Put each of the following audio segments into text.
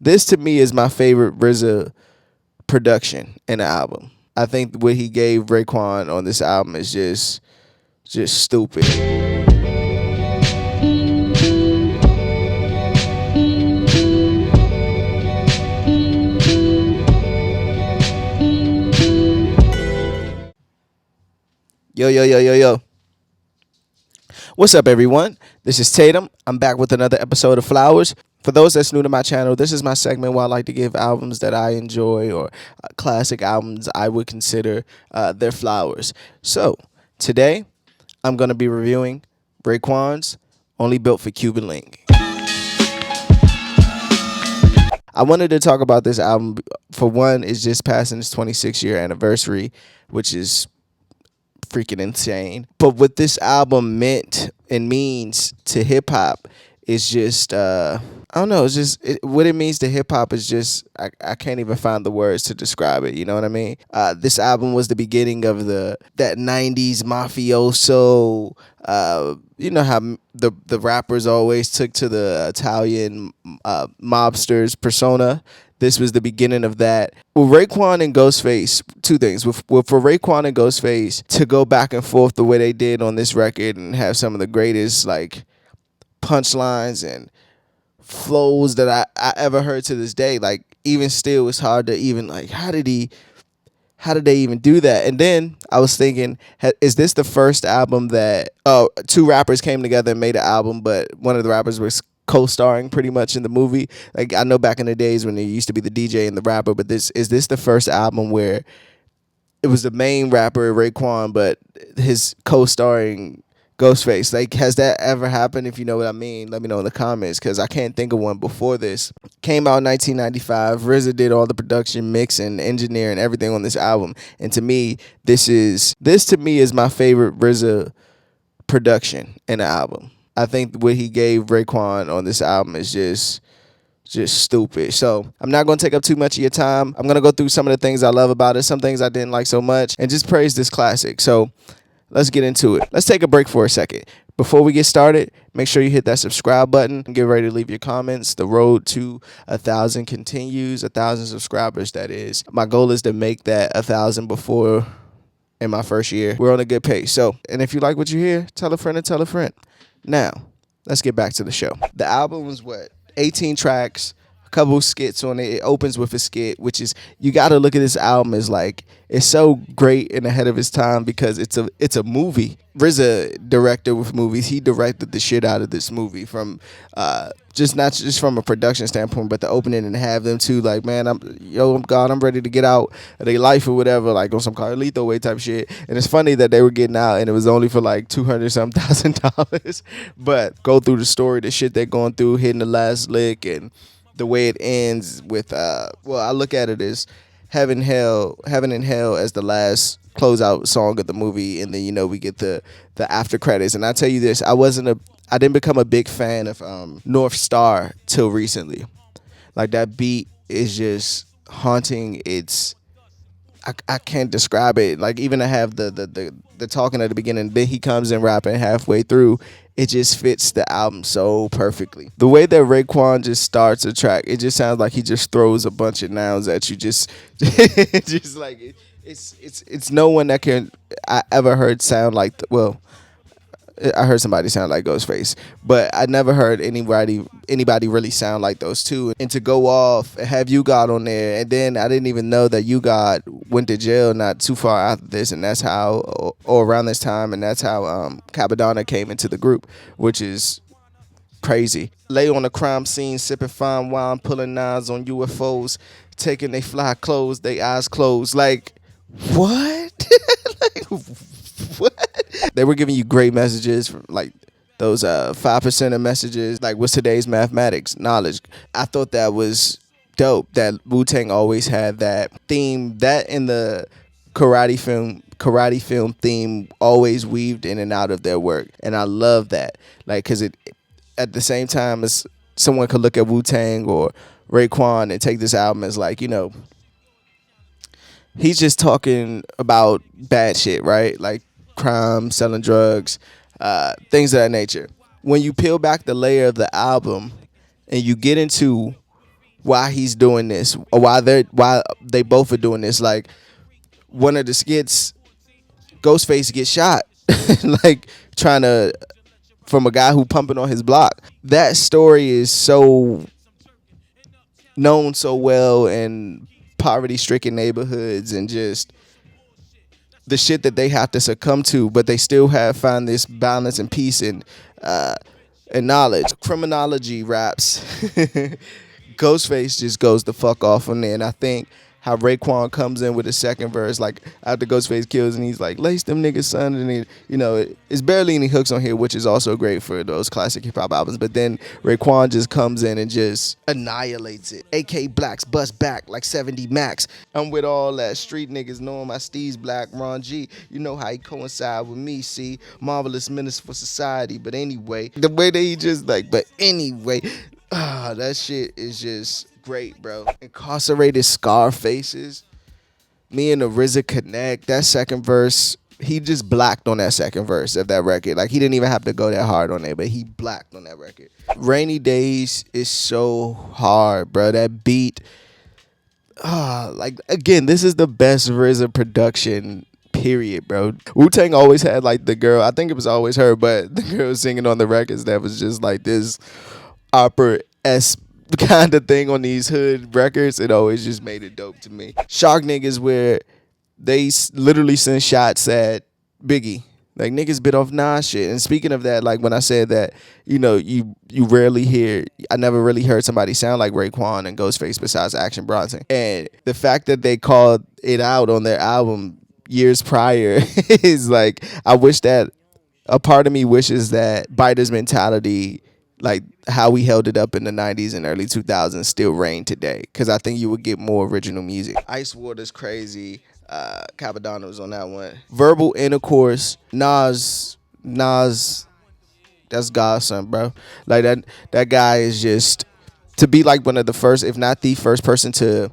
This to me is my favorite RZA production in the album. I think what he gave Raekwon on this album is just stupid. Yo, yo, yo, yo, yo. What's up, everyone? This is Tatum. I'm back with another episode of Flowers. For those that's new to my channel, this is my segment where I like to give albums that I enjoy or classic albums I would consider their flowers. So, today, I'm going to be reviewing Raekwon's Only Built for Cuban Linx. I wanted to talk about this album. For one, it's just passing its 26-year anniversary, which is freaking insane. But what this album meant and means to hip hop is just I don't know. It's just what it means to hip hop is just I can't even find the words to describe it. You know what I mean? This album was the beginning of that '90s mafioso. You know how the rappers always took to the Italian mobsters persona. This was the beginning of that. With Raekwon and Ghostface, two things. For Raekwon and Ghostface to go back and forth the way they did on this record and have some of the greatest like punchlines and flows that I ever heard to this day. Like even still, it's hard to even like how did they even do that? And then I was thinking, is this the first album that two rappers came together and made an album, but one of the rappers was co-starring pretty much in the movie? Like I know back in the days when there used to be the DJ and the rapper, but is this the first album where it was the main rapper Raekwon, but his co-starring Ghostface? Like, has that ever happened? If you know what I mean, let me know in the comments, because I can't think of one before this. Came out in 1995. RZA did all the production, mixing, engineering, everything on this album. And to me, this to me is my favorite RZA production in the album. I think what he gave Raekwon on this album is just stupid. So I'm not going to take up too much of your time. I'm going to go through some of the things I love about it, some things I didn't like so much, and just praise this classic. So let's get into it. Let's take a break for a second. Before we get started, make sure you hit that subscribe button and get ready to leave your comments. The road to 1,000 continues, 1,000 subscribers, that is. My goal is to make that 1,000 before in my first year. We're on a good pace. So, and if you like what you hear, tell a friend and tell a friend. Now, let's get back to the show. The album was 18 tracks, a couple skits on it. It opens with a skit, which is, you got to look at this album as like, it's so great and ahead of its time because it's a movie. RZA, director with movies, he directed the shit out of this movie from just not just from a production standpoint, but the opening and have them too like, man, I'm ready to get out of their life or whatever, like on some kind of lethal way type shit. And it's funny that they were getting out and it was only for like $200,000. But go through the story, the shit they're going through, hitting the last lick, and the way it ends with I look at it as Heaven and Hell as the last closeout song of the movie, and then we get the after credits. And I tell you this, I didn't become a big fan of North Star till recently. Like that beat is just haunting. I can't describe it. Like even to have the talking at the beginning, then he comes in rapping halfway through. It just fits the album so perfectly. The way that Raekwon just starts a track, it just sounds like he just throws a bunch of nouns at you. Just like it's no one that I ever heard sound like. I heard somebody sound like Ghostface, but I never heard anybody really sound like those two. And to go off and have You God on there, and then I didn't even know that You God went to jail not too far after this, and that's how, or around this time, and that's how Capadonna came into the group, which is crazy. Lay on the crime scene, sipping fine wine, pulling knives on UFOs, taking they fly clothes, they eyes closed. Like, what? Like, what? They were giving you great messages, like those 5% of messages, like what's today's mathematics, knowledge. I thought that was dope, that WU-TANG always had that theme, that in the karate film theme always weaved in and out of their work. And I love that, like, because it at the same time as someone could look at WU-TANG or Raekwon and take this album as like, he's just talking about bad shit, right? Like crime, selling drugs, things of that nature. When you peel back the layer of the album and you get into why he's doing this, or why they both are doing this. Like one of the skits, Ghostface gets shot, like trying to from a guy who pumping on his block. That story is so known so well in poverty-stricken neighborhoods, and just the shit that they have to succumb to, but they still have find this balance and peace and knowledge. Criminology raps. Ghostface just goes the fuck off on there, and I think how RAEKWON comes in with the second verse, like after Ghostface kills, and he's like, "Lace them niggas, son," and it's barely any hooks on here, which is also great for those classic hip hop albums. But then RAEKWON just comes in and just annihilates it. AK Blacks bust back like 70 Max. I'm with all that street niggas knowing my Steve's black. Ron G, you know how he coincide with me. See, marvelous menace for society. But anyway, the way that he just like, but anyway, that shit is just great, bro. Incarcerated Scar Faces. Me and the RZA connect. That second verse, he just blacked on that second verse of that record. Like, he didn't even have to go that hard on it, but he blacked on that record. Rainy Days is so hard, bro. That beat. Like, again, this is the best RZA production, period, bro. Wu-Tang always had, like, the girl, I think it was always her, but the girl singing on the records that was just like this opera-esque kind of thing on these hood records. It always just made it dope to me. Shark Niggas, where they literally send shots at Biggie. Like, niggas bit off Nas shit. And speaking of that, like when I said that, you rarely hear, I never really heard somebody sound like RAEKWON and Ghostface besides Action Bronson. And the fact that they called it out on their album years prior is like, I wish that, a part of me wishes that Biter's mentality, like how we held it up in the 90s and early 2000s, still reigned today, because I think you would get more original music. Ice Water's crazy. Capadonna was on that one. Verbal Intercourse. Nas, that's Godson, bro. Like that guy is just, to be like one of the first, if not the first person to,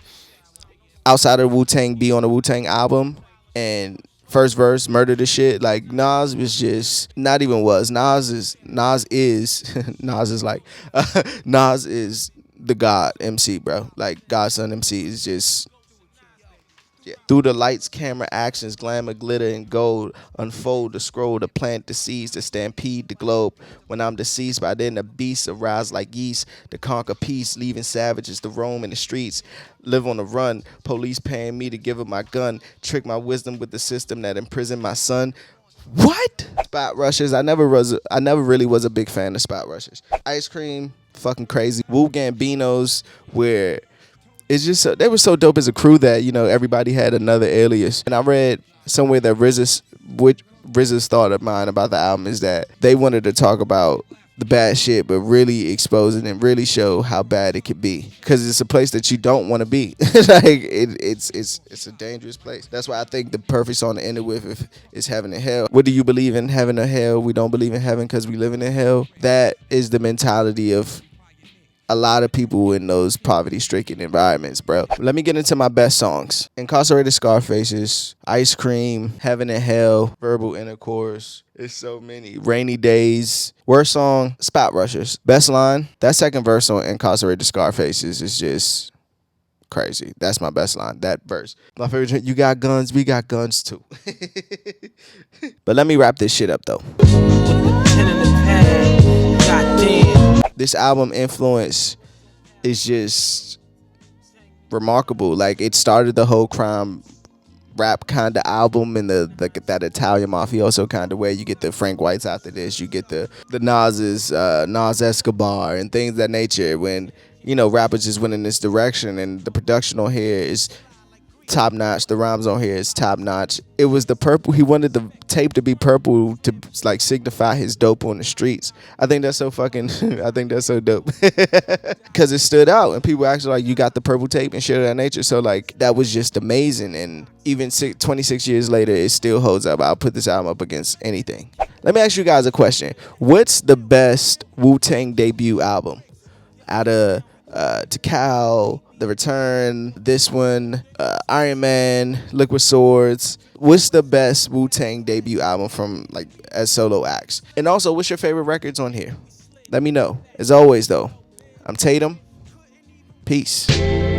outside of Wu-Tang, be on a Wu-Tang album and first verse murder the shit. Like, Nas was just, not even was, Nas is Nas is like Nas is the God MC, bro. Like, Godson MC is just, yeah. Through the lights, camera, actions, glamour, glitter, and gold, unfold the scroll, to plant the seeds, to stampede the globe. When I'm deceased, by then the beasts arise like yeast, to conquer peace, leaving savages to roam in the streets, live on the run. Police paying me to give up my gun, trick my wisdom with the system that imprisoned my son. What? Spot rushers. I never really was a big fan of spot rushers. Ice Cream, fucking crazy. Wu Gambinos, where it's just they were so dope as a crew that everybody had another alias. And I read somewhere that RZA's thought of mine about the album is that they wanted to talk about the bad shit, but really expose it and really show how bad it could be, because it's a place that you don't want to be. Like, it's a dangerous place. That's why I think the perfect song to end it with is Heaven and Hell. What do you believe in, heaven or hell? We don't believe in heaven because we living in hell. That is the mentality of a lot of people in those poverty-stricken environments, bro. Let me get into my best songs. Incarcerated Scar Faces, Ice Cream, Heaven and Hell, Verbal Intercourse. It's so many. Rainy Days. Worst song, Spot Rushers. Best line, that second verse on Incarcerated Scar Faces is just crazy. That's my best line, that verse. My favorite, you got guns, we got guns too. But let me wrap this shit up, though. This album influence is just remarkable. Like, it started the whole crime rap kind of album in that Italian mafioso kind of way. You get the Frank Whites after this. You get the Nas's, Nas Escobar and things of that nature, when rappers just went in this direction, and the production on here is top notch. The rhymes on here is top notch. It was the purple. He wanted the tape to be purple to like signify his dope on the streets. I think that's so fucking. I think that's so dope, because it stood out, and people actually like, you got the purple tape and shit of that nature. So like, that was just amazing. And even 26 years later, it still holds up. I'll put this album up against anything. Let me ask you guys a question. What's the best Wu-Tang debut album out of Tikal, The Return, this one, Iron Man, Liquid Swords? What's the best Wu-Tang debut album from, like, as solo acts? And also, what's your favorite records on here? Let me know. As always, though, I'm Tatum. Peace.